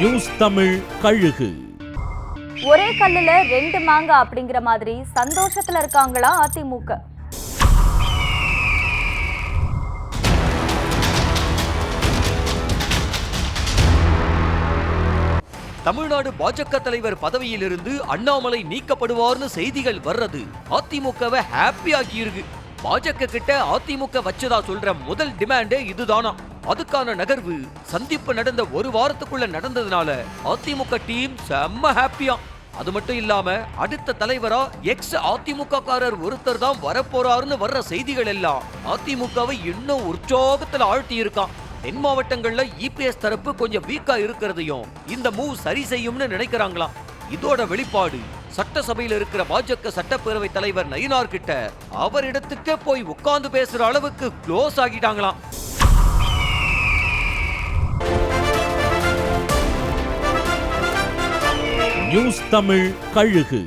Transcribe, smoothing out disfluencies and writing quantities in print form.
News Tamil கழுகு. ஒரே கல்லுல ரெண்டு மாங்கா அப்படிங்கிற மாதிரி சந்தோஷத்துல இருக்காங்களா அதிமுக? தமிழ்நாடு பாஜக தலைவர் பதவியிலிருந்து அண்ணாமலை நீக்கப்படுவார்னு செய்திகள் வர்றது அதிமுகவை ஹாப்பி ஆக்கி இருக்கு. பாஜக கிட்ட அதிமுக வச்சதா சொல்ற முதல் டிமாண்டே இதுதானா. அதுக்கான நகர்வு சந்திப்பு நடந்த ஒரு வாரத்துக்குள்ள நடந்ததுனால அதிமுக டீம் செம்ம ஹாப்பியா. அது மட்டும் இல்லாம அடுத்த தலைவரா எக்ஸ் அதிமுக காரர் ஒருத்தர் தான் வரப்போறாருன்னு வர்ற செய்திகள் எல்லாம் அதிமுகவை இன்னும் உற்சாகத்துல ஆழ்த்தி இருக்கான். தென் மாவட்டங்கள்ல இபிஎஸ் தரப்பு கொஞ்சம் வீக்கா இருக்கிறதையும் இந்த மூவ் சரி செய்யும்னு நினைக்கிறாங்களாம். இதோட வெளிப்பாடு சட்டசபையில் இருக்கிற பாஜக சட்டப்பேரவை தலைவர் நயினார் கிட்ட அவரிடத்துக்கே போய் உட்கார்ந்து பேசுற அளவுக்கு க்ளோஸ் ஆகிட்டாங்களாம். நியூஸ் தமிழ் கழுகு.